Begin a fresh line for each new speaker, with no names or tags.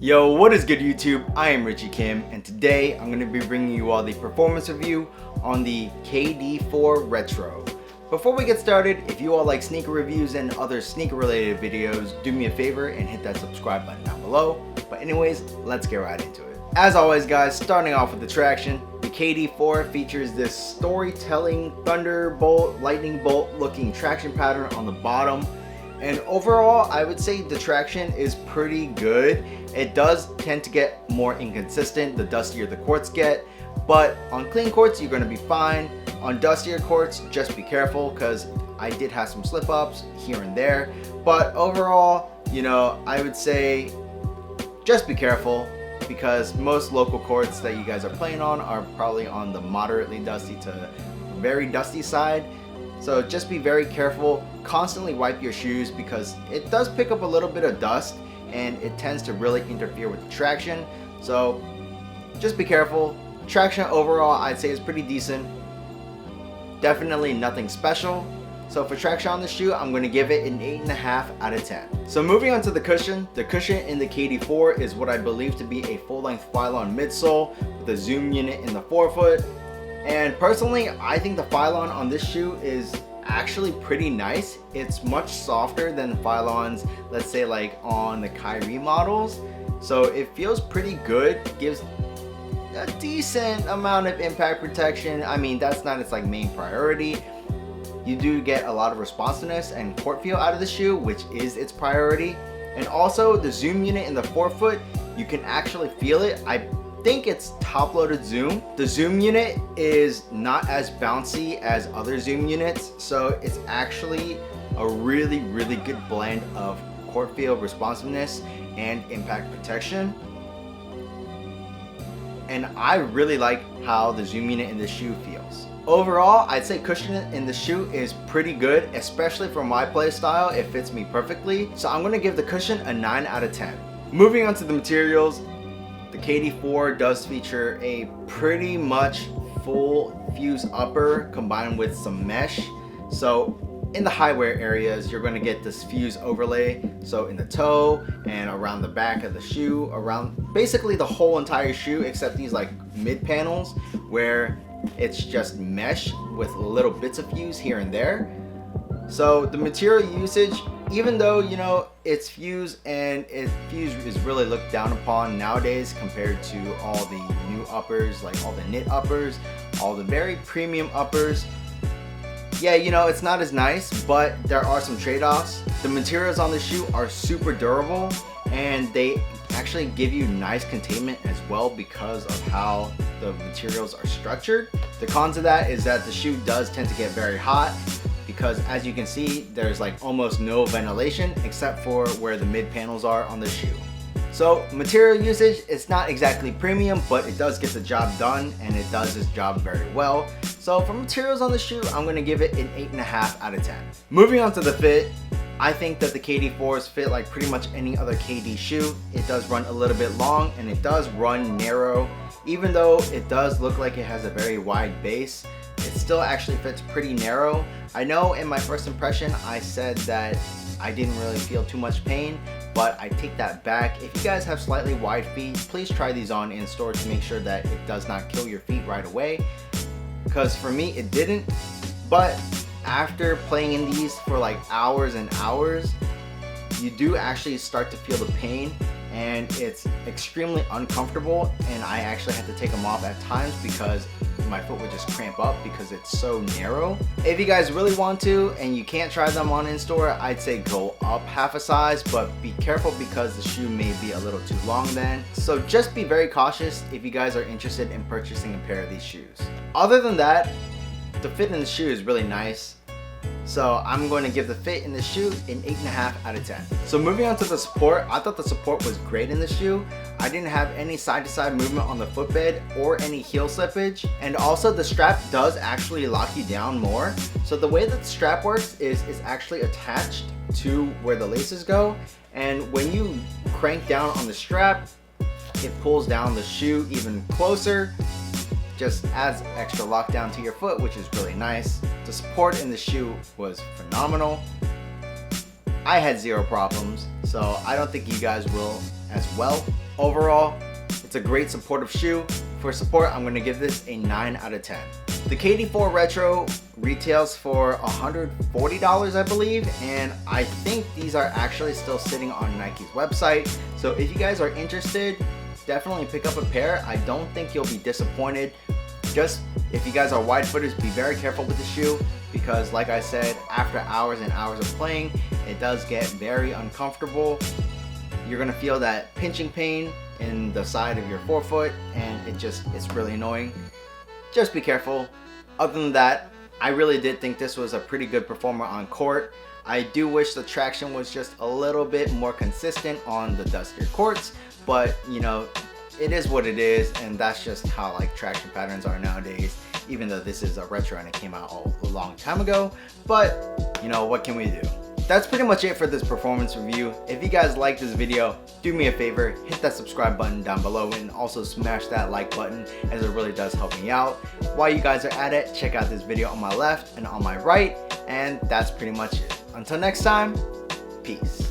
Yo, what is good YouTube? I am Richie Kim, and today I'm going to be bringing you all the performance review on the KD4 Retro. Before we get started, if you all like sneaker reviews and other sneaker related videos, do me a favor and hit that subscribe button down below. But anyways, let's get right into it. As always guys, starting off with the traction, the KD4 features this storytelling thunderbolt, lightning bolt looking traction pattern on the bottom. And overall, I would say the traction is pretty good. It does tend to get more inconsistent the dustier the courts get, but on clean courts, you're gonna be fine. On dustier courts, just be careful because I did have some slip ups here and there. But overall, I would say just be careful because most local courts that you guys are playing on are probably on the moderately dusty to very dusty side. So just be very careful, constantly wipe your shoes because it does pick up a little bit of dust and it tends to really interfere with the traction. So just be careful. Traction overall I'd say is pretty decent. Definitely nothing special. So for traction on the shoe, I'm going to give it an 8.5 out of 10. So moving on to the cushion in the KD4 is what I believe to be a full-length Phylon midsole with a zoom unit in the forefoot. And personally, I think the Phylon on this shoe is actually pretty nice. It's much softer than Phylons, let's say like on the Kyrie models. So it feels pretty good, gives a decent amount of impact protection. I mean, that's not its like main priority. You do get a lot of responsiveness and court feel out of the shoe, which is its priority. And also the zoom unit in the forefoot, you can actually feel it. I think it's top loaded zoom. The zoom unit is not as bouncy as other zoom units, so it's actually a really good blend of court feel, responsiveness, and impact protection. And I really like how the zoom unit in this shoe feels. Overall, I'd say cushion in the shoe is pretty good, especially for my play style. It fits me perfectly, so I'm gonna give the cushion a 9 out of 10. Moving on to the materials, the KD4 does feature a pretty much full fuse upper combined with some mesh. So in the high wear areas, you're going to get this fuse overlay. So in the toe and around the back of the shoe, around basically the whole entire shoe except these like mid panels where it's just mesh with little bits of fuse here and there. So the material usage, even though it's fuse and fuse is really looked down upon nowadays compared to all the new uppers, like all the knit uppers, all the very premium uppers. Yeah, it's not as nice, but there are some trade-offs. The materials on the shoe are super durable and they actually give you nice containment as well because of how the materials are structured. The cons of that is that the shoe does tend to get very hot, because as you can see, there's like almost no ventilation except for where the mid panels are on the shoe. So material usage, it's not exactly premium, but it does get the job done and it does its job very well. So for materials on the shoe, I'm gonna give it an 8.5 out of 10. Moving on to the fit, I think that the KD4s fit like pretty much any other KD shoe. It does run a little bit long and it does run narrow. Even though it does look like it has a very wide base, it still actually fits pretty narrow. I know in my first impression I said that I didn't really feel too much pain, but I take that back. If you guys have slightly wide feet, please try these on in store to make sure that it does not kill your feet right away, because for me it didn't. But after playing in these for like hours and hours, you do actually start to feel the pain and it's extremely uncomfortable, and I actually had to take them off at times because my foot would just cramp up because it's so narrow. If you guys really want to and you can't try them on in store, I'd say go up half a size, but be careful because the shoe may be a little too long then. So just be very cautious if you guys are interested in purchasing a pair of these shoes. Other than that, the fit in the shoe is really nice. So I'm going to give the fit in the shoe an 8.5 out of 10. So moving on to the support, I thought the support was great in the shoe. I didn't have any side to side movement on the footbed or any heel slippage. And also the strap does actually lock you down more. So the way that the strap works is it's actually attached to where the laces go. And when you crank down on the strap, it pulls down the shoe even closer. Just adds extra lockdown to your foot, which is really nice. The support in the shoe was phenomenal. I had zero problems, so I don't think you guys will as well. Overall, it's a great supportive shoe. For support, I'm going to give this a 9 out of 10. The KD4 Retro retails for $140, I believe, and I think these are actually still sitting on Nike's website. So if you guys are interested, definitely pick up a pair. I don't think you'll be disappointed. Just if you guys are wide footers, be very careful with the shoe, because like I said, after hours and hours of playing, it does get very uncomfortable. You're gonna feel that pinching pain in the side of your forefoot, and it's really annoying. Just be careful. Other than that, I really did think this was a pretty good performer on court. I do wish the traction was just a little bit more consistent on the dustier courts, but you know, it is what it is, and that's just how like traction patterns are nowadays, even though this is a retro and it came out a long time ago. But you know, what can we do? That's pretty much it for this performance review. If you guys like this video, do me a favor, hit that subscribe button down below and also smash that like button, as it really does help me out. While you guys are at it, check out this video on my left and on my right, and that's pretty much it. Until next time, peace.